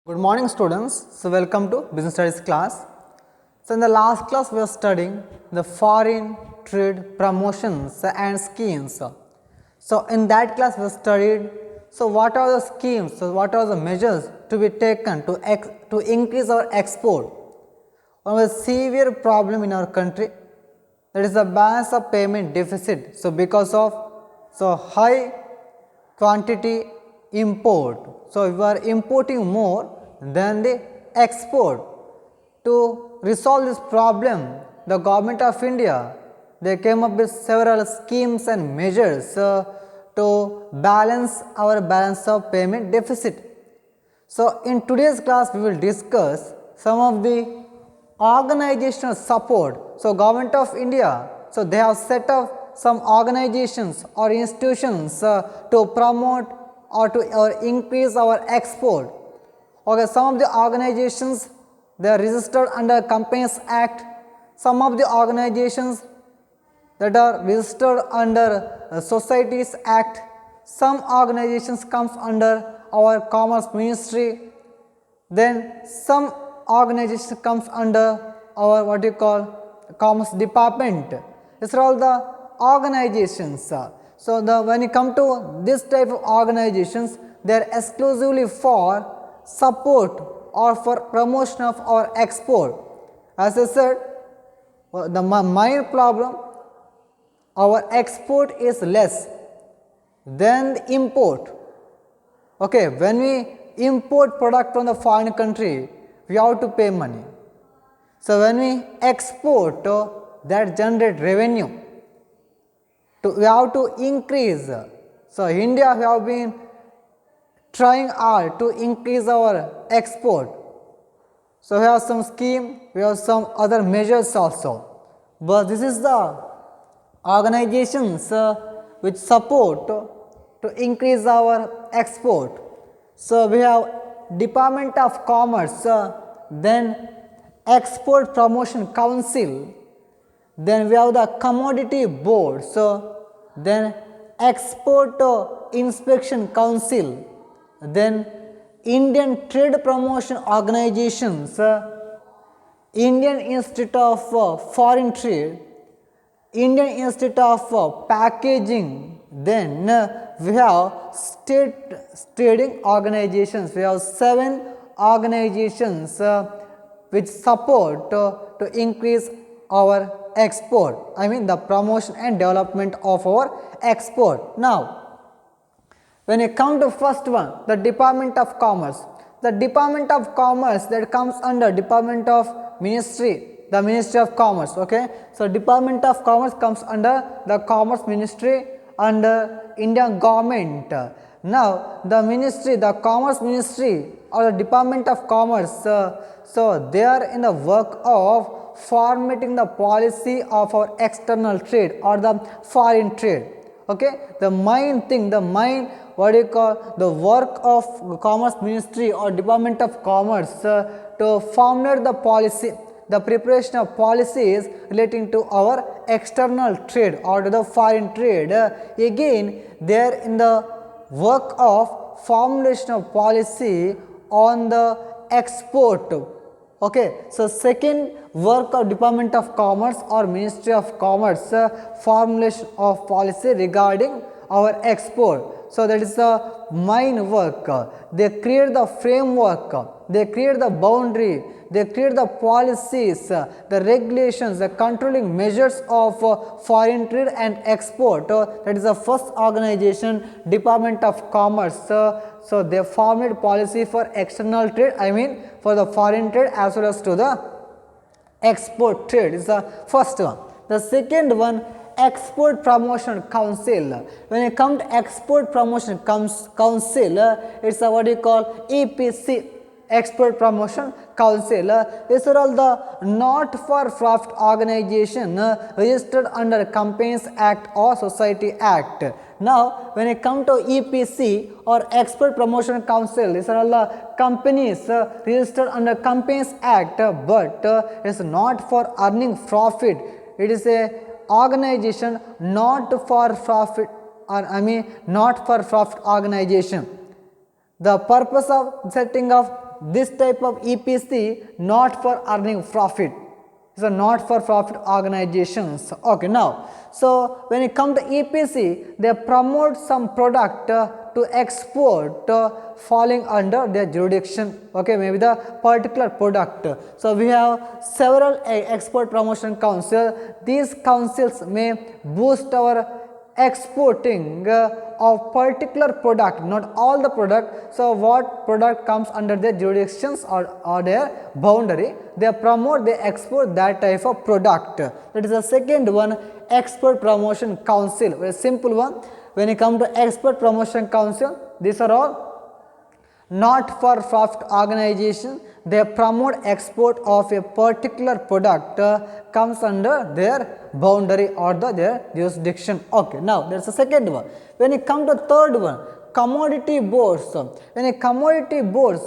Good morning students. So welcome to business studies class. So in the last class we are studying the foreign trade promotions and schemes. So in that class we studied what are the schemes, what are the measures to be taken to increase our export. One of the severe problem in our country, that is the balance of payment deficit. So because of high quantity import. So, we are importing more than the export. To resolve this problem, the government of India, they came up with several schemes and measures to balance our balance of payment deficit. So, in today's class we will discuss some of the organizational support. So, government of India, so they have set up some organizations or institutions to promote or increase our export. Okay, some of the organizations, they are registered under Companies Act. Some of the organizations that are registered under Societies Act. Some organizations comes under our Commerce Ministry. Then some organization comes under our what you call Commerce Department. These are all the organizations. So when you come to this type of organizations, they are exclusively for support or for promotion of our export. As I said, the main problem, our export is less than the import. Okay, when we import product from the foreign country, we have to pay money. So when we export, that generate revenue. We have to increase. So India have been trying hard to increase our export. So we have some scheme, we have some other measures also. But this is the organizations which support to increase our export. So we have Department of Commerce, then Export Promotion Council, then we have the Commodity Board, then Export Inspection Council, then Indian Trade Promotion Organizations, Indian Institute of Foreign Trade, Indian Institute of Packaging, then we have state trading organizations. We have 7 organizations which support to increase our export, I mean the promotion and development of our export. Now, when you come to first one, the Department of Commerce. The Department of Commerce that comes under Department of Ministry, the Ministry of Commerce. Okay, so Department of Commerce comes under the Commerce Ministry under Indian government. Now, the ministry, the Commerce Ministry or the Department of Commerce, so they are in the work of formatting the policy of our external trade or the foreign trade. Okay, the main thing, the main the work of Commerce Ministry or Department of Commerce to formulate the policy, the preparation of policies relating to our external trade or to the foreign trade. Again, they are in the work of formulation of policy on the export. Okay, so second work of Department of Commerce or Ministry of Commerce, formulation of policy regarding our export. So that is the main work. They create the framework, they create the boundary, they create the policies, the regulations, the controlling measures of foreign trade and export. That is the first organization, Department of Commerce. So they formulate policy for external trade, I mean for the foreign trade as well as to the export trade is the first one. The second one, Export Promotion Council. When it comes to Export Promotion Council, it's a what you call EPC, Export Promotion Council. These are all the not-for-profit organization registered under Companies Act or Society Act. Now, when it comes to EPC or Export Promotion Council, these are all the companies registered under Companies Act, but it's not for earning profit. It is a organization not for profit, or not for profit organization. The purpose of setting of this type of EPC not for earning profit. It's a not for profit organizations. Okay, now, so when it comes to EPC, they promote some product to export falling under their jurisdiction. Okay, maybe the particular product. So we have several export promotion council. These councils may boost our exporting of particular product, not all the product. So what product comes under their jurisdictions or their boundary, they promote, they export that type of product. That is the second one, export promotion council, very simple one. When you come to export promotion council, these are all not for profit organization. They promote export of a particular product comes under their boundary or their jurisdiction. Okay, now that's the second one. When it comes to third one, commodity boards. When a commodity boards,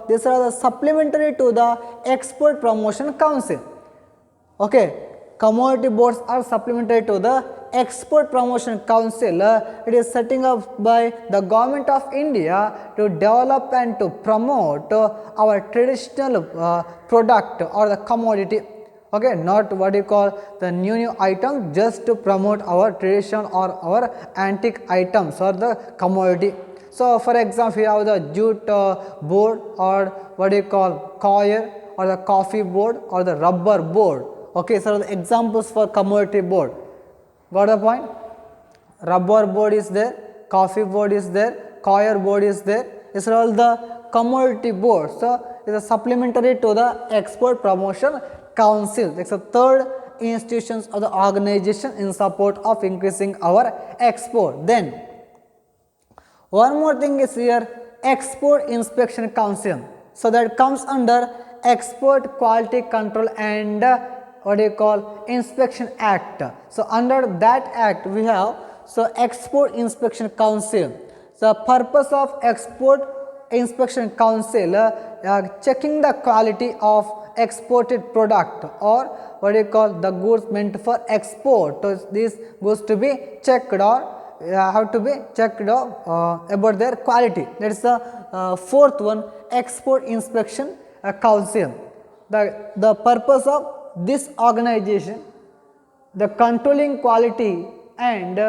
these are the supplementary to the export promotion council. Okay, commodity boards are supplementary to the export promotion council. It is setting up by the government of India to develop and to promote our traditional product or the commodity. Okay, not what you call the new item, just to promote our tradition or our antique items or the commodity. So for example, you have the jute board, or what you call coir, or the coffee board, or the rubber board. Okay, so the examples for commodity board. Got the point? Rubber board is there, coffee board is there, coir board is there. These are all the commodity boards. So it is a supplementary to the export promotion council. That's the third institutions or the organization in support of increasing our export. Then one more thing is here, export inspection council. So that comes under export quality control and what do you call inspection act. So under that act we have export inspection council. The purpose of export inspection council checking the quality of exported product, or what do you call the goods meant for export. So these goods to be checked, or have to be checked about their quality. That is the fourth one, export inspection council. The purpose of this organization, the controlling quality and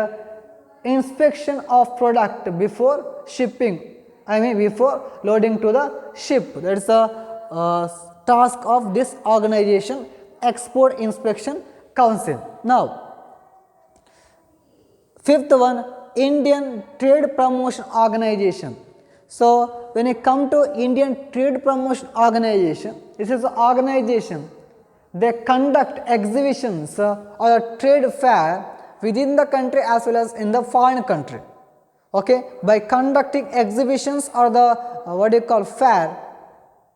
inspection of product before shipping, before loading to the ship. That is the task of this organization, export inspection council. Now fifth one, Indian Trade Promotion Organization. So when it come to Indian Trade Promotion Organization, this is an organization. They conduct exhibitions or a trade fair within the country as well as in the foreign country. Okay, by conducting exhibitions or the fair,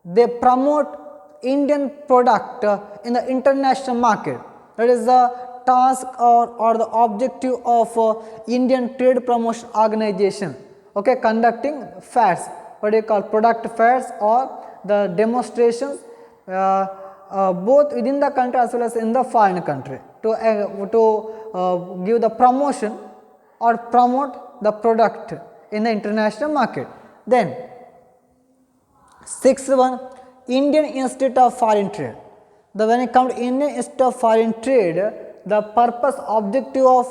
they promote Indian product in the international market. That is the task or the objective of Indian Trade Promotion Organization. Okay, conducting fairs, product fairs or the demonstrations both within the country as well as in the foreign country to give the promotion or promote the product in the international market. Then sixth one, Indian Institute of Foreign Trade. When it comes to Indian Institute of Foreign Trade, the purpose objective of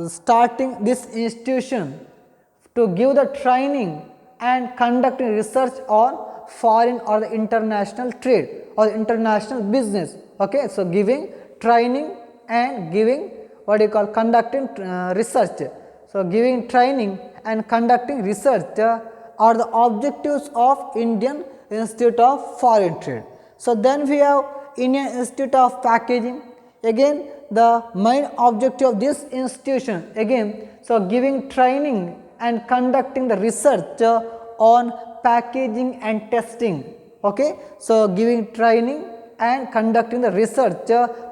starting this institution to give the training and conducting research on foreign or the international trade or international business. Okay, so giving training and giving conducting research. So giving training and conducting research are the objectives of Indian Institute of Foreign Trade. So then we have Indian Institute of Packaging. Again, the main objective of this institution, again, so giving training and conducting the research on packaging and testing. Okay, so giving training and conducting the research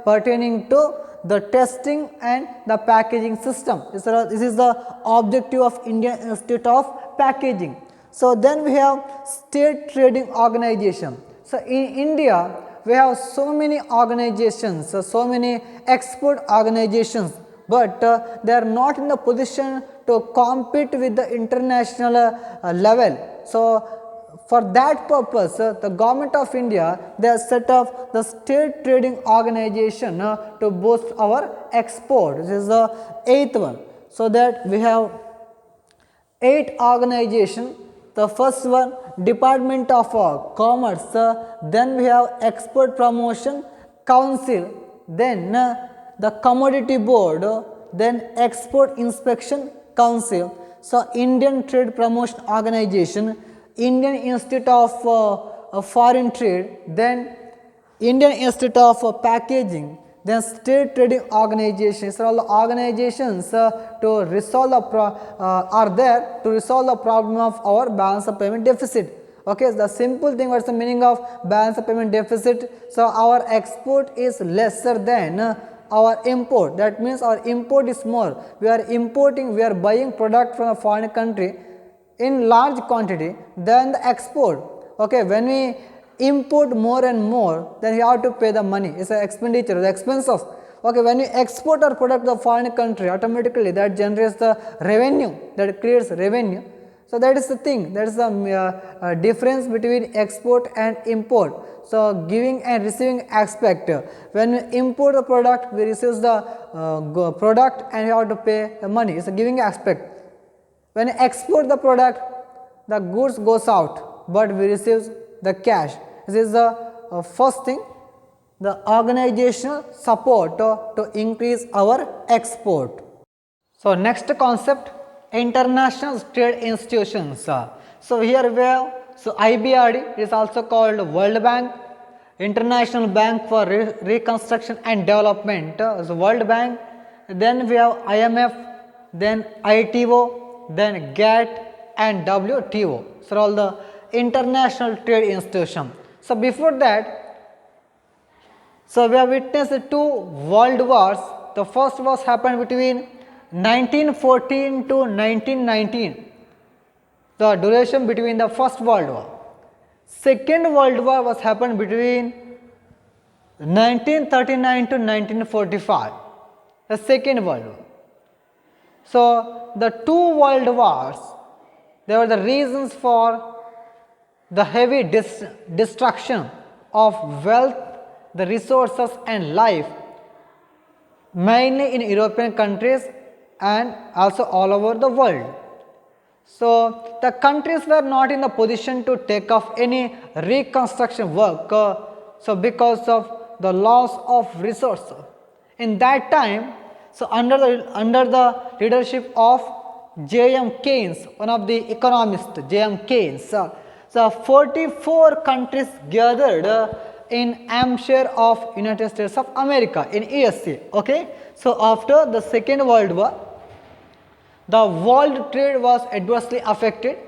pertaining to the testing and the packaging system. This is the objective of Indian Institute of Packaging. So then we have state trading organization. So in India we have so many organizations, so many export organizations, but they are not in the position to compete with the international level. So For that purpose, the government of India, they have set up the state trading organization to boost our export. This is the 8th one. So that we have 8 organization. The first one, Department of Commerce, then we have Export Promotion Council, then the Commodity Board, then Export Inspection Council. So Indian Trade Promotion Organization, Indian Institute of Foreign Trade, then Indian Institute of Packaging, then state trading organizations. All the organizations to resolve the are there to resolve the problem of our balance of payment deficit. Okay, the simple thing, what's the meaning of balance of payment deficit? So our export is lesser than our import. That means our import is more. We are importing, we are buying product from a foreign country in large quantity than the export. Okay, when we import more and more, then you have to pay the money. It's an expenditure, the expense of. Okay, when you export our product to the foreign country, automatically that generates the revenue, that creates revenue. So that is the thing, that is the difference between export and import. So giving and receiving aspect. When we import the product, we receive the product and you have to pay the money. It's a giving aspect. When you export the product, the goods goes out, but we receive the cash. This is the first thing, the organizational support to increase our export. So next concept, international trade institutions. So here we have, so IBRD is also called World Bank, International Bank for Reconstruction and Development, so World Bank. Then we have IMF, then ITO, then GATT and WTO. So all the international trade institution. So before that, so we have witnessed 2 world wars. The first wars happened between 1914 to 1919, the duration between the first world war. Second world war was happened between 1939 to 1945, the second world war. So the 2 world wars, they were the reasons for the heavy destruction of wealth, the resources and life, mainly in European countries and also all over the world. So the countries were not in the position to take up any reconstruction work, so because of the loss of resources. In that time, so under the leadership of J.M. Keynes, one of the economists, J.M. Keynes, so 44 countries gathered in Hampshire of United States of America in USA. Okay, so after the Second World War, the world trade was adversely affected.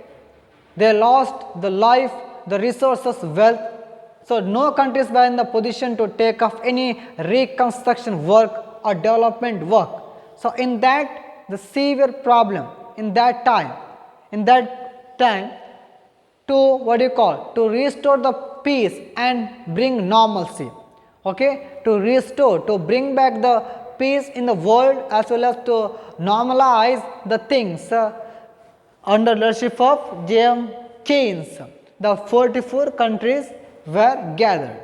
They lost the life, the resources, wealth. So no countries were in the position to take up any reconstruction work or development work. So in that, the severe problem in that time to to restore the peace and bring normalcy. Okay, to restore, to bring back the peace in the world as well as to normalize the things under leadership of J.M. Keynes. The 44 countries were gathered.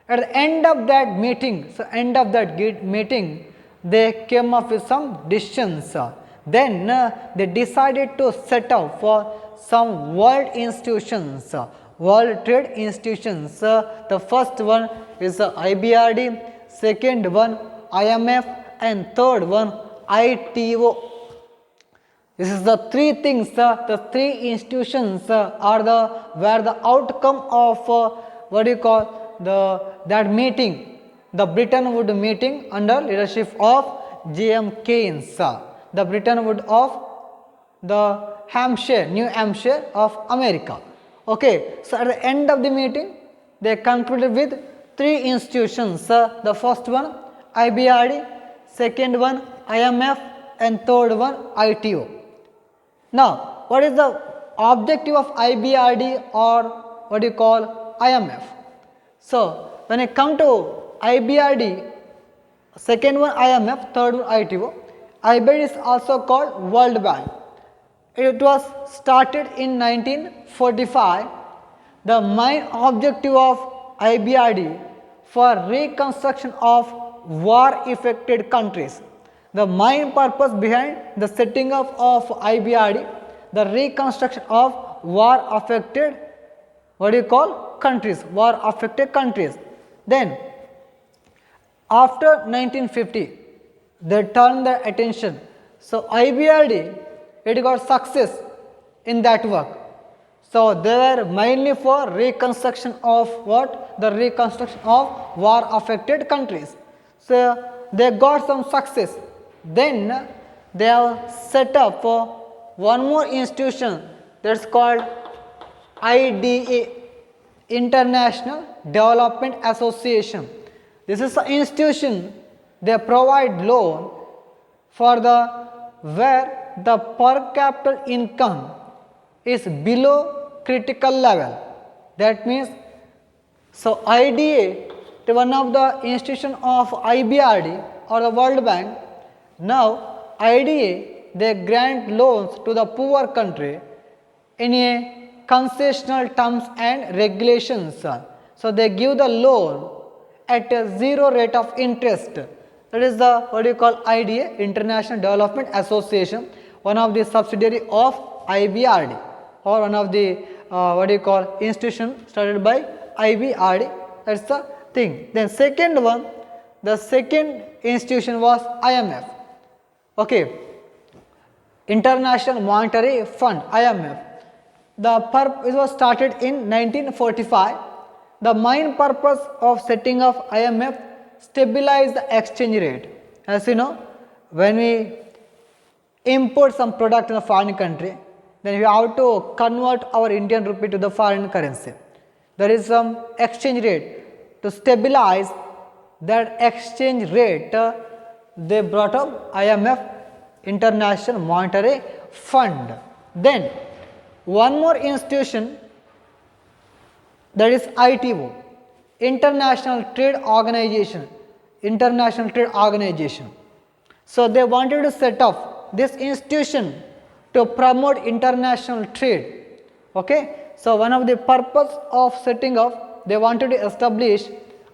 At the end of that meeting, they came up with some decisions. Then they decided to set up for some world institutions, world trade institutions. The first one is IBRD, second one IMF and third one ITO. This is the 3 things, the 3 institutions are where the outcome of that meeting, the Bretton Woods meeting under leadership of J.M. Keynes, the Bretton Woods of the New Hampshire of America. Okay, so at the end of the meeting, they concluded with 3 institutions. The first one IBRD, second one IMF and third one ITO. Now, what is the objective of IBRD or IMF? So, when I come to IBRD, second one IMF, third one ITO, IBRD is also called World Bank. It was started in 1945 The main objective of IBRD for reconstruction of war affected countries. The main purpose behind the setting up of IBRD, the reconstruction of war affected countries, war affected countries. Then after 1950 they turned their attention. So IBRD, it got success in that work. So they were mainly for reconstruction of what? The reconstruction of war affected countries. So they got some success. Then they have set up one more institution that is called IDA, International Development Association. This is an institution, they provide loan for the where the per capita income is below critical level. That means, so IDA, one of the institution of IBRD or the World Bank, now IDA, they grant loans to the poor country in a concessional terms and regulations. So they give the loan at a zero rate of interest. That is the IDA, International Development Association, one of the subsidiary of IBRD, or one of the institution started by IBRD. That's the thing. Then second one, the second institution was IMF. Okay, International Monetary Fund, IMF. It was started in 1945. The main purpose of setting up IMF, stabilize the exchange rate. As you know, when we import some product in a foreign country, then we have to convert our Indian rupee to the foreign currency. There is some exchange rate. To stabilize that exchange rate, they brought up IMF, International Monetary Fund. Then one more institution, that is ITO, International Trade Organization. International Trade Organization. So they wanted to set up this institution to promote international trade. Okay. So one of the purpose of setting up, they wanted to establish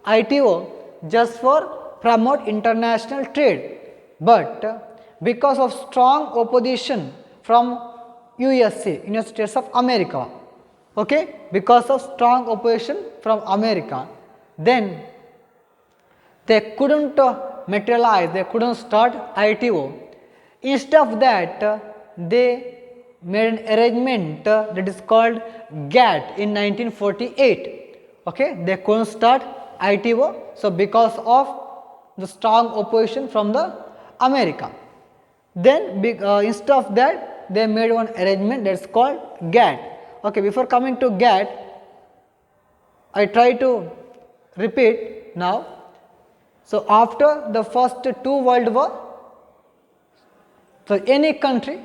ITO just for promote international trade. But because of strong opposition from USA, United States of America, okay, because of strong opposition from America, then they couldn't materialize, they couldn't start ITO. Instead of that, they made an arrangement that is called GATT in 1948. Okay, they couldn't start ITO, so because of the strong opposition from the America. Then instead of that, they made one arrangement that is called GATT. Okay, before coming to GATT, I try to repeat now. So after the first two world war, so any country,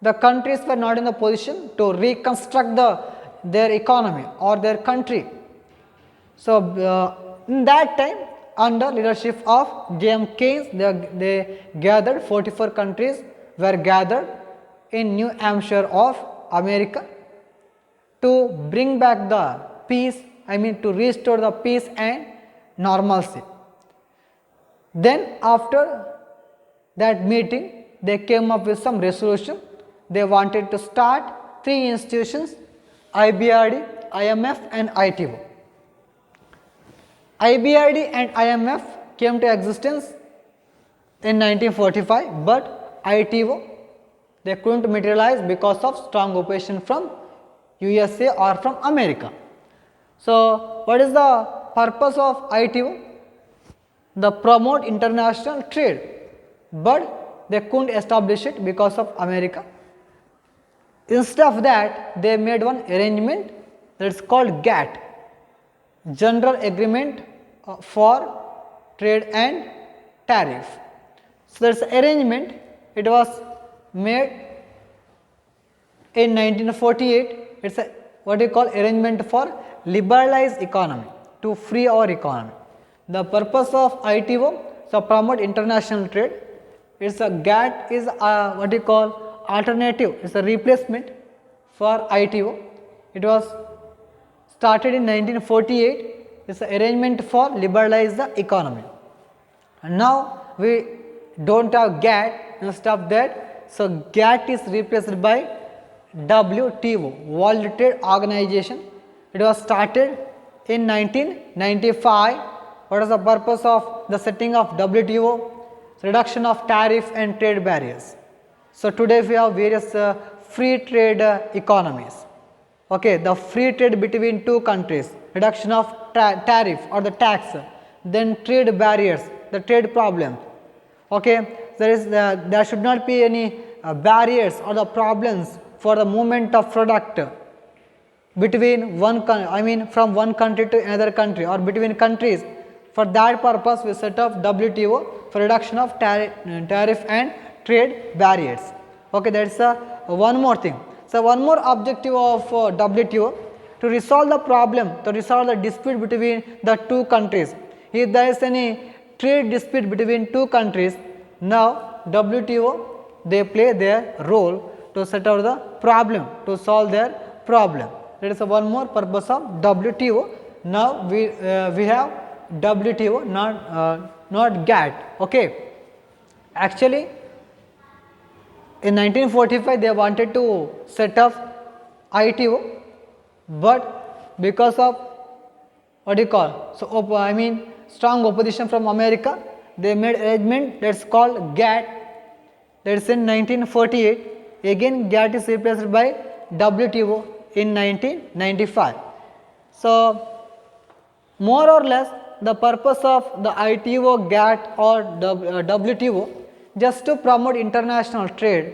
the countries were not in the position to reconstruct their economy or their country. So in that time, under leadership of J.M. Keynes, they gathered 44 countries were gathered in New Hampshire of America to bring back the peace, to restore the peace and normalcy. Then after that meeting, they came up with some resolution. They wanted to start three institutions, IBRD, IMF and ITO. IBRD and IMF came to existence in 1945, but ITO, they couldn't materialize because of strong opposition from USA or from America. So what is the purpose of ITO? The promote international trade, but they couldn't establish it because of America. Instead of that, they made one arrangement that is called GATT, General Agreement for Trade and Tariff. So that's arrangement, it was made in 1948. It's a arrangement for liberalized economy, to free our economy. The purpose of ITO, so promote international trade. It's a GATT is a alternative, it's a replacement for ITO. It was started in 1948. It's an arrangement for liberalize the economy. And now we don't have GATT instead of that. So GATT is replaced by WTO, World Trade Organization. It was started in 1995. What is the purpose of the setting of WTO? Reduction of tariff and trade barriers. So today we have various free trade economies. Okay, the free trade between two countries, reduction of tariff or the tax, then trade barriers, the trade problem. Okay, there should not be any barriers or the problems for the movement of product between from one country to another country or between countries. For that purpose we set up WTO for reduction of tariff and trade barriers. Okay, that is one more thing. So one more objective of WTO to resolve the problem, to resolve the dispute between the two countries. If there is any trade dispute between two countries, now WTO they play their role to set out the problem, to solve their problem. That is one more purpose of WTO. Now we have WTO, not GATT. Okay, actually in 1945 they wanted to set up ITO, but because of what do you call, so strong opposition from America, they made arrangement that's called GATT. That's in 1948. Again GATT is replaced by WTO in 1995. So more or less the purpose of the ITO, GATT or WTO just to promote international trade,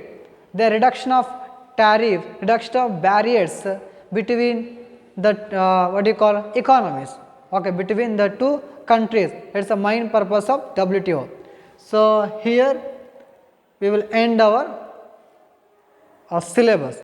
the reduction of tariff, reduction of barriers between the economies, okay, between the two countries. That is the main purpose of WTO. So here we will end our syllabus.